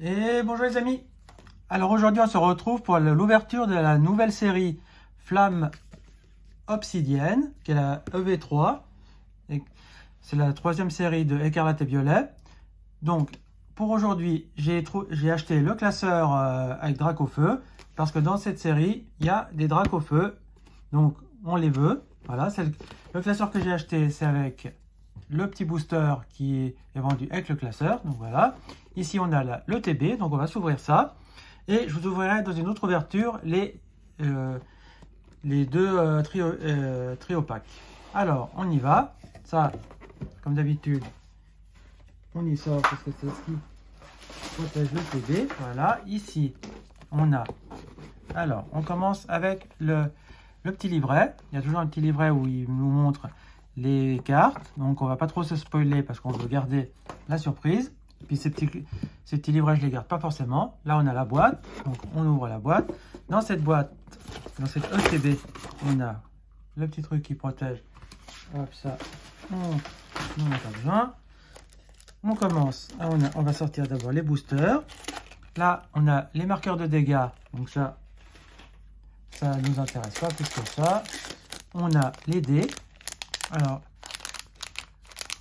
Et bonjour les amis. Alors aujourd'hui on se retrouve pour l'ouverture de la nouvelle série Flamme Obsidienne, qui est la EV3. C'est la troisième série de Écarlate et Violet. Donc pour aujourd'hui j'ai acheté le classeur avec drac au feu, parce que dans cette série il y a des dracs au feu, donc on les veut. Voilà, c'est le classeur que j'ai acheté, c'est avec le petit booster qui est vendu avec le classeur. Donc voilà, ici on a le TB, donc on va s'ouvrir ça et je vous ouvrirai dans une autre ouverture les deux trio packs. Alors on y va. Ça, comme d'habitude, on y sort parce que c'est ce qui protège le TB. Voilà, ici on a, alors on commence avec le petit livret. Il y a toujours un petit livret où il nous montre les cartes, donc on va pas trop se spoiler parce qu'on veut garder la surprise. Puis ces petits livrets, je les garde pas forcément. Là on a la boîte, donc on ouvre la boîte. Dans cette boîte, dans cette ETB, on a le petit truc qui protège. Hop, ça, on n'a pas besoin. On commence, on va sortir d'abord les boosters. Là on a les marqueurs de dégâts, donc ça nous intéresse pas plus que ça. On a les dés. Alors,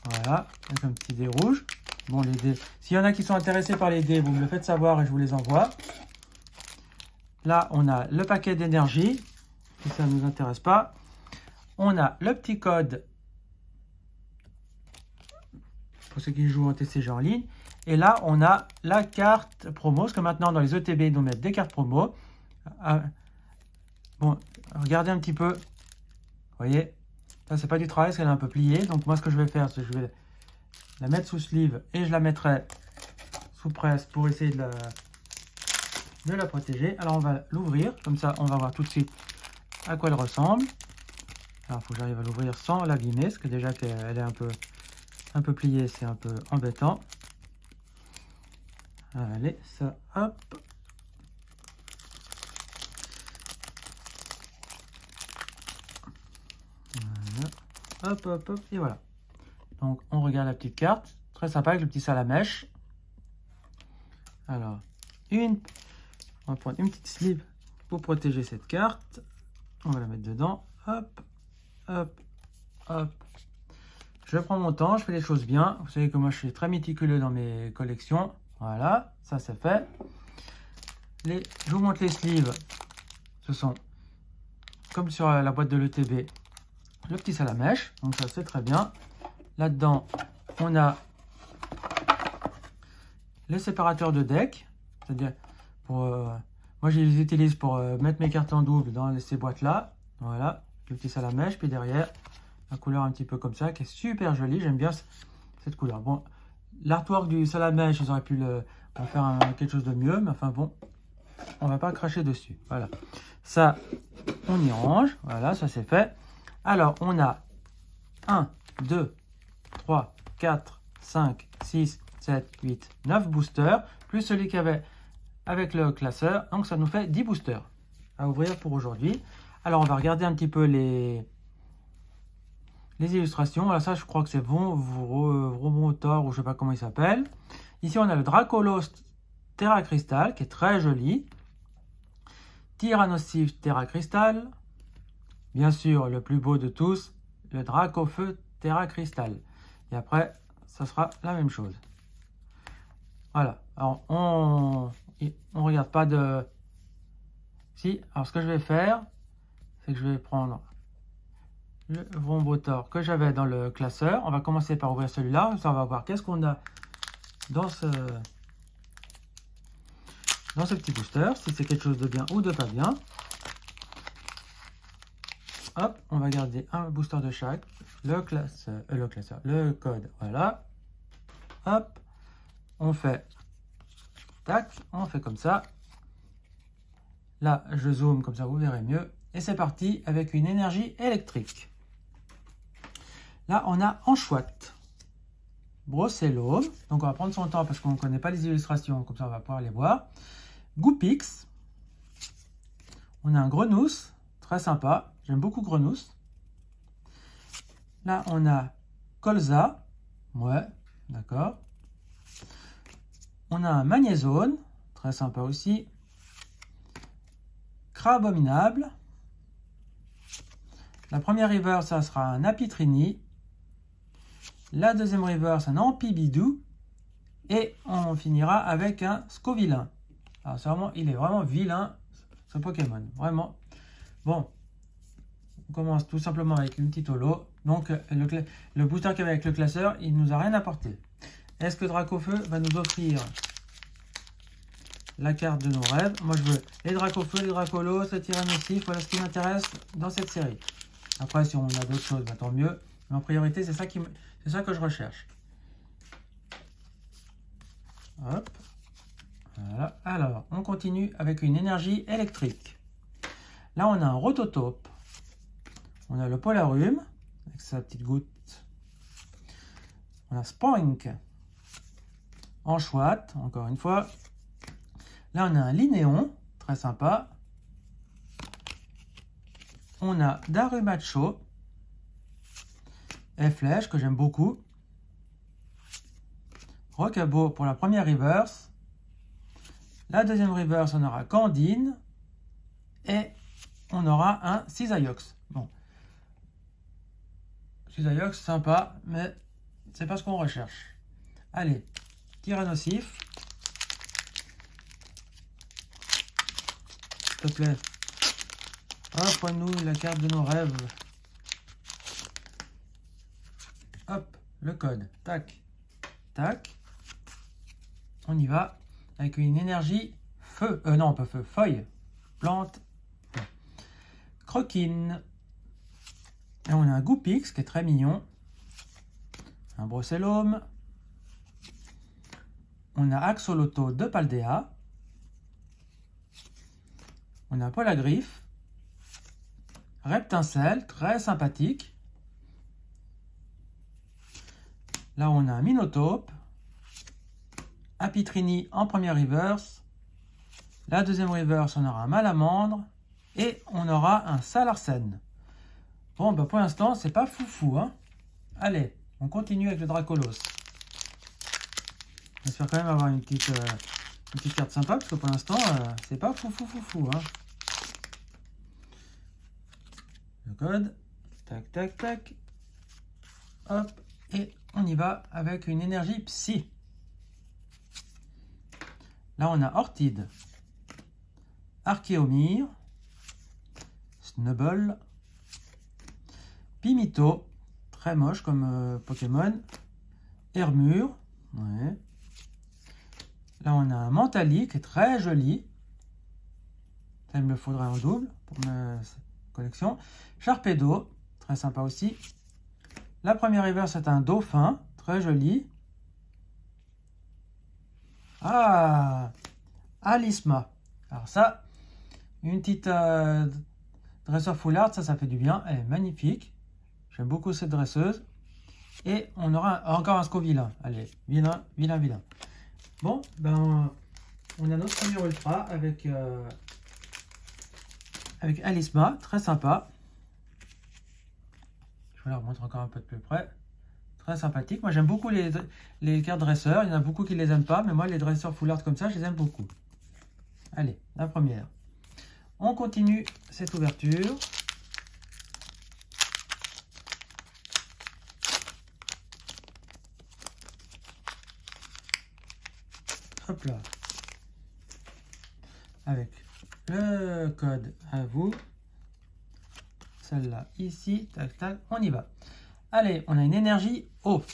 voilà, avec un petit dé rouge. Bon, les dés, s'il y en a qui sont intéressés par les dés, vous me le faites savoir et je vous les envoie. Là, on a le paquet d'énergie, si ça ne nous intéresse pas. On a le petit code pour ceux qui jouent en TCG en ligne. Et là, on a la carte promo, parce que maintenant, dans les ETB, ils nous mettent des cartes promo. Bon, regardez un petit peu. Vous voyez, ça, c'est pas du travail, parce qu'elle est un peu pliée. Donc, moi, ce que je vais faire, c'est que je vais la mettre sous sleeve et je la mettrai sous presse pour essayer de la protéger. Alors, on va l'ouvrir. Comme ça, on va voir tout de suite à quoi elle ressemble. Alors, il faut que j'arrive à l'ouvrir sans l'abîmer, parce que déjà qu'elle est un peu pliée, c'est un peu embêtant. Allez, ça, hop. Hop, hop, hop, et voilà. Donc, on regarde la petite carte. Très sympa avec le petit salamèche. Alors, on va prendre une petite sleeve pour protéger cette carte. On va la mettre dedans. Hop, hop, hop. Je prends mon temps, je fais les choses bien. Vous savez que moi, je suis très méticuleux dans mes collections. Voilà, ça c'est fait. Je vous montre les sleeves. Ce sont, comme sur la boîte de l'ETB, le petit salamèche, donc ça c'est très bien. Là-dedans, on a les séparateurs de deck, c'est-à-dire moi je les utilise pour mettre mes cartes en double dans ces boîtes-là. Voilà, le petit salamèche, puis derrière, la couleur un petit peu comme ça, qui est super jolie, j'aime bien cette couleur. Bon, l'artwork du salamèche, ils auraient pu en faire quelque chose de mieux, mais enfin bon, on va pas cracher dessus. Voilà, ça, on y range, voilà, ça c'est fait. Alors, on a 1, 2, 3, 4, 5, 6, 7, 8, 9 boosters, plus celui qu'il y avait avec le classeur. Donc, ça nous fait 10 boosters à ouvrir pour aujourd'hui. Alors, on va regarder un petit peu les illustrations. Alors, ça, je crois que c'est Vromotor, ou je ne sais pas comment il s'appelle. Ici, on a le Dracolos Terra Crystal, qui est très joli. Tyrannosif Terra Crystal. Bien sûr, le plus beau de tous, le drac au feu Terra Crystal. Et après, ça sera la même chose. Voilà. Alors, on regarde pas de... Si, alors ce que je vais faire, c'est que je vais prendre le Vromotor que j'avais dans le classeur. On va commencer par ouvrir celui-là. Ça, on va voir qu'est-ce qu'on a dans ce petit booster. Si c'est quelque chose de bien ou de pas bien. Hop, on va garder un booster de chaque, le code, voilà. Hop, on fait, tac, on fait comme ça. Là, je zoome, comme ça vous verrez mieux. Et c'est parti avec une énergie électrique. Là, on a Anchouette, Brocellum, donc on va prendre son temps parce qu'on ne connaît pas les illustrations, comme ça on va pouvoir les voir. Goupix, on a un Grenousse, très sympa. J'aime beaucoup Grenousse. Là, on a Colza. Ouais, d'accord. On a un Magnézone, très sympa aussi. Crabominable. La première river, ça sera un Apitrini. La deuxième river, c'est un Ampibidou. Et on finira avec un Scovillain. Alors, vraiment, il est vraiment vilain, ce Pokémon. Vraiment. Bon, on commence tout simplement avec une petite holo. Donc, le booster qu'il y avait avec le classeur, il ne nous a rien apporté. Est-ce que Dracofeu va nous offrir la carte de nos rêves? Moi, je veux les Dracofeu, les Dracolos, les Tyrannosif. Voilà ce qui m'intéresse dans cette série. Après, si on a d'autres choses, bah, tant mieux. Mais en priorité, c'est ça que je recherche. Hop. Voilà. Alors, on continue avec une énergie électrique. Là, on a un Rototope. On a le Polarum, avec sa petite goutte. On a Spoink. Anchoite, encore une fois. Là, on a un Linéon, très sympa. On a Darumacho. Et Flèche, que j'aime beaucoup. Rocabo pour la première reverse. La deuxième reverse, on aura Candine. Et on aura un Cisaiox. Bon. Cisaiox, sympa, mais c'est pas ce qu'on recherche. Allez, Tyrannosif. S'il te plaît. Offre-nous la carte de nos rêves. Hop, le code. Tac, tac. On y va avec une énergie feu. Non, pas feu, feuille. Plante. Croquine. Et on a un Goupix qui est très mignon. Un Brossellum. On a Axoloto de Paldea. On a Polagriffe. Reptincelle, très sympathique. Là, on a un Minotaure. Apitrini en première reverse. La deuxième reverse, on aura un Malamandre. Et on aura un Salarsen. Bon, bah pour l'instant, c'est pas foufou. Hein. Allez, on continue avec le Dracolos. J'espère quand même avoir une petite carte sympa, parce que pour l'instant, c'est pas foufou. Hein. Le code. Tac, tac, tac. Hop. Et on y va avec une énergie psy. Là, on a Ortide. Archéomir. Snubble. Pimito. Très moche comme Pokémon. Hermure. Ouais. Là, on a un Mentali qui est très joli. Ça, il me le faudrait en double pour ma collection. Sharpedo. Très sympa aussi. La première reverse, c'est un dauphin, très joli. Ah, Alisma. Alors ça, une petite dresseur full art, ça fait du bien. Elle est magnifique. J'aime beaucoup cette dresseuse. Et on aura encore un Scovillain. Allez, vilain. Bon, ben, on a notre premier ultra avec Alisma, très sympa. Je vais la remontrer encore un peu de plus près. Très sympathique. Moi, j'aime beaucoup les cartes dresseurs. Il y en a beaucoup qui ne les aiment pas. Mais moi, les dresseurs full art comme ça, je les aime beaucoup. Allez, la première. On continue cette ouverture. Hop là. Avec le code à vous. Celle-là, ici, tac, tac, on y va. Allez, on a une énergie eau.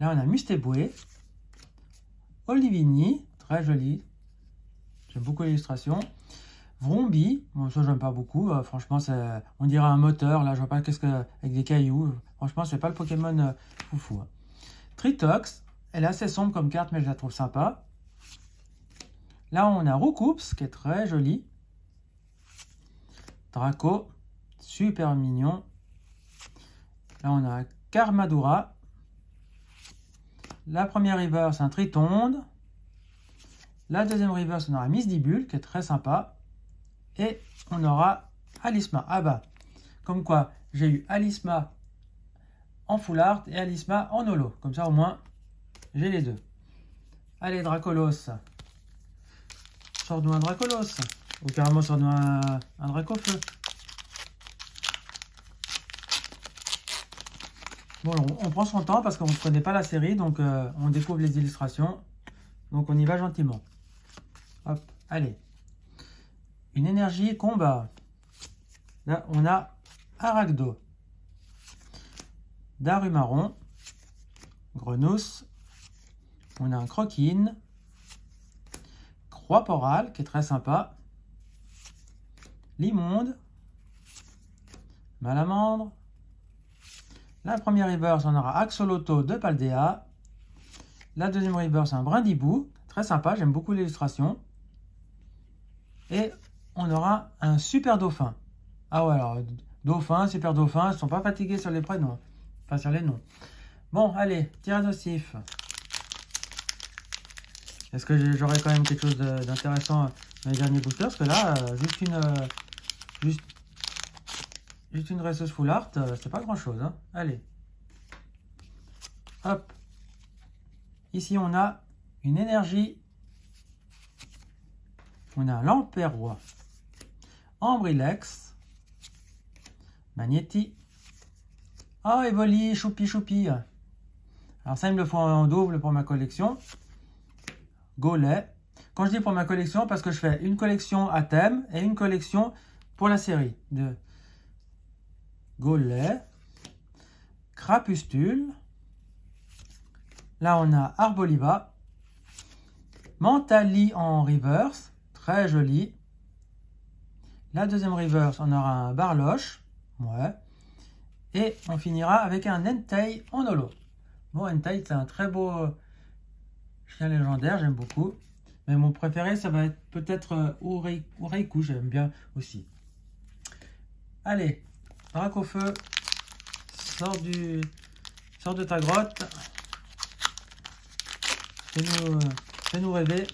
Là, on a Mustéboué. Olivini, très joli. J'aime beaucoup l'illustration. Vrombi, bon, ça, j'aime pas beaucoup. Franchement, on dirait un moteur. Là, je vois pas qu'est-ce que. Avec des cailloux. Franchement, c'est pas le Pokémon foufou. Hein. Tritox, elle est assez sombre comme carte, mais je la trouve sympa. Là, on a Roucoups, qui est très joli. Draco, super mignon. Là, on a Karmadura. La première river, c'est un Tritonde. La deuxième river, on aura Misdibule, qui est très sympa. Et on aura Alisma. Ah bah, comme quoi, j'ai eu Alisma en full art et Alisma en holo. Comme ça, au moins, j'ai les deux. Allez, Dracolos. Sors-nous un Dracolos. Ou carrément, sors-nous un Dracofeu. Bon, on prend son temps parce qu'on ne connaît pas la série, donc on découvre les illustrations. Donc, on y va gentiment. Hop, allez. Une énergie combat. Là, on a Aragdo, Darumaron, Grenousse, on a un Croquine, Croix-Poral, qui est très sympa, Limonde, Malamandre. La première reverse, on aura Axolotl de Paldea. La deuxième reverse, un Brindibou, très sympa, j'aime beaucoup l'illustration. Et on aura un super dauphin. Ah ouais, alors, dauphin, super dauphin, ils ne sont pas fatigués sur les prénoms, enfin sur les noms. Bon, allez, Tyrannosif. Est-ce que j'aurai quand même quelque chose d'intéressant dans les derniers boosters? Parce que là, juste une dresseuse full art, c'est pas grand chose. Hein. Allez. Hop. Ici, on a une énergie. On a un Lamperrois, Ambrilex, Magnéti. Oh, Evoli, Choupi. Alors ça, il me le faut en double pour ma collection. Gollet. Quand je dis pour ma collection, parce que je fais une collection à thème et une collection pour la série. De Gollet, Crapustule. Là, on a Arboliva. Mentali en reverse. Très joli. La deuxième reverse, on aura un Barloche. Ouais. Et on finira avec un Entei en holo. Bon, Entei, c'est un très beau chien légendaire, j'aime beaucoup. Mais mon préféré, ça va être peut-être Ureiku, j'aime bien aussi. Allez, Dracofeu, sors de ta grotte. Fais-nous rêver.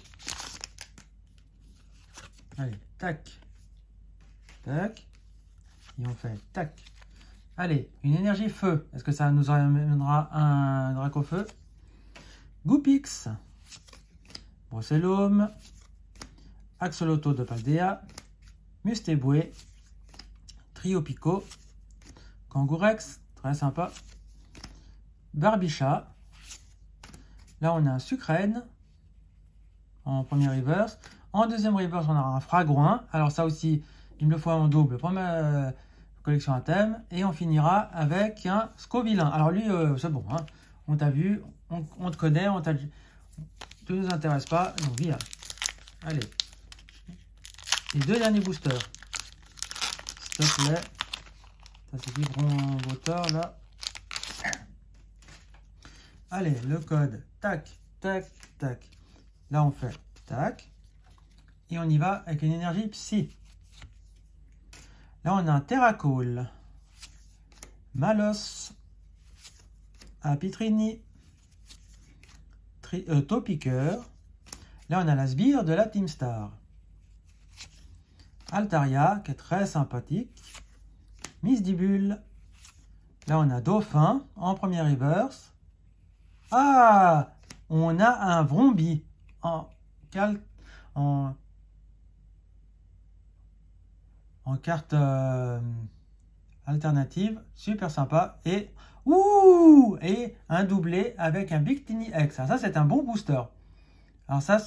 Allez, tac, tac, et on fait tac. Allez, une énergie feu. Est-ce que ça nous amènera un Dracofeu? Goupix, Brocellum, Axolotl de Paldea, Mustéboué, Triopico, Kangourex, très sympa, Barbicha. Là, on a un Sucrène en premier reverse. En deuxième reverse, on aura un Fragouin. Alors ça aussi, il me le faut en double pour ma collection à thème. Et on finira avec un Scovillain. Alors lui, c'est bon. Hein. On t'a vu, on te connaît, tu ne nous intéresse pas. Donc viens. Allez. Les deux derniers boosters. S'il te plaît. Ça c'est du grand moteur là. Allez, le code. Tac, tac, tac. Là, on fait tac. Et on y va avec une énergie psy. Là, on a un Terracole, Malos, Apitrini, Topiqueur. Là, on a la sbire de la Team Star. Altaria, qui est très sympathique. Misdibule. Là, on a Dauphin en première reverse. Ah, on a un Vrombi en carte alternative, super sympa. Et un doublé avec un Victini X. Alors ça, c'est un bon booster. Alors ça,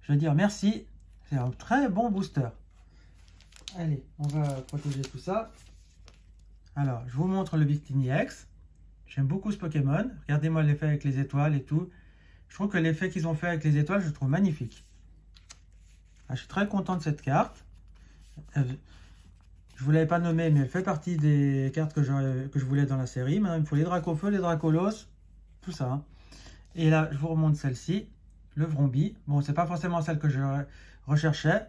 je veux dire merci, c'est un très bon booster. Allez, on va protéger tout ça. Alors, je vous montre le Victini X. J'aime beaucoup ce Pokémon. Regardez-moi l'effet avec les étoiles et tout. Je trouve que l'effet qu'ils ont fait avec les étoiles, je le trouve magnifique. Ah, je suis très content de cette carte. Je ne vous l'avais pas nommée, mais elle fait partie des cartes que je voulais dans la série. Maintenant, il me faut les Dracofeu, les Dracolos, tout ça. Hein. Et là, je vous remonte celle-ci, le Vrombi. Bon, c'est pas forcément celle que je recherchais.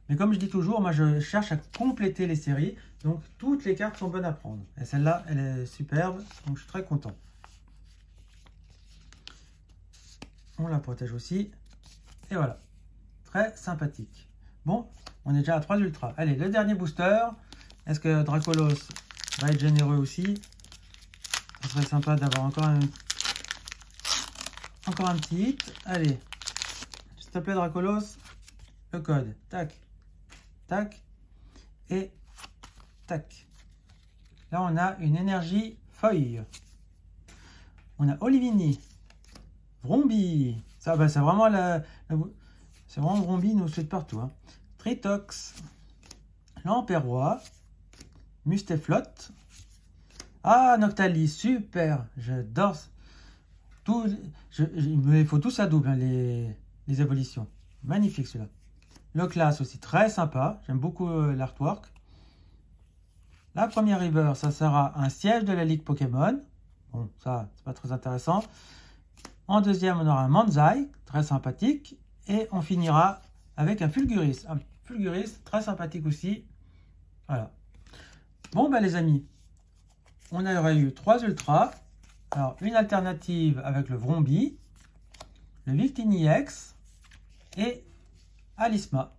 Mais comme je dis toujours, moi, je cherche à compléter les séries. Donc, toutes les cartes sont bonnes à prendre. Et celle-là, elle est superbe. Donc, je suis très content. On la protège aussi. Et voilà. Très sympathique. Bon, on est déjà à 3 ultras. Allez, le dernier booster. Est-ce que Dracolos va être généreux aussi? Ce serait sympa d'avoir encore un... Encore un petit hit. Allez. S'il te plaît, Dracolos. Le code. Tac. Tac. Et tac. Là, on a une énergie feuille. On a Olivini. Vrombi. Ça, bah, c'est vraiment c'est vraiment Vrombi, nous suit partout. Hein. Tritox. Lamperrois. Musteflotte. Ah, Noctali, super. J'adore. Il me faut tous à double, hein, les évolutions. Magnifique celui-là. Le classe aussi, très sympa. J'aime beaucoup l'artwork. La première river, ça sera un siège de la Ligue Pokémon. Bon, ça, c'est pas très intéressant. En deuxième, on aura un Manzai, très sympathique. Et on finira avec un Fulguris. Un Fulguris, très sympathique aussi. Voilà. Bon, ben les amis, on aurait eu 3 ultras. Alors, une alternative avec le Vrombi, le Victini X et Alisma.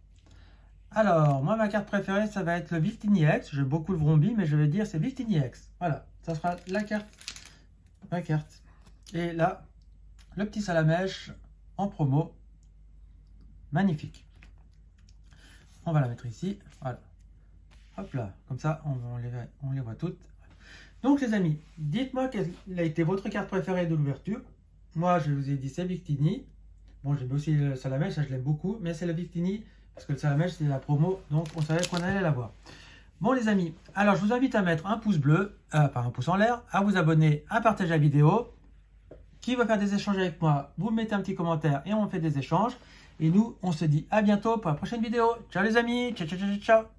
Alors, moi, ma carte préférée, ça va être le Victini X. J'aime beaucoup le Vrombi, mais je vais dire c'est Victini X. Voilà, ça sera la carte. Ma carte. Et là, le petit Salamèche en promo. Magnifique. On va la mettre ici. Voilà. Hop là, comme ça, on les voit toutes. Donc, les amis, dites-moi quelle a été votre carte préférée de l'ouverture. Moi, je vous ai dit c'est Victini. Bon, j'aime aussi le Salamèche, ça je l'aime beaucoup, mais c'est le Victini. Parce que le Salamèche, c'est la promo, donc on savait qu'on allait l'avoir. Bon les amis, alors je vous invite à mettre un pouce bleu, enfin un pouce en l'air, à vous abonner, à partager la vidéo. Qui veut faire des échanges avec moi, vous mettez un petit commentaire et on fait des échanges. Et nous, on se dit à bientôt pour la prochaine vidéo. Ciao les amis, ciao ciao ciao ciao.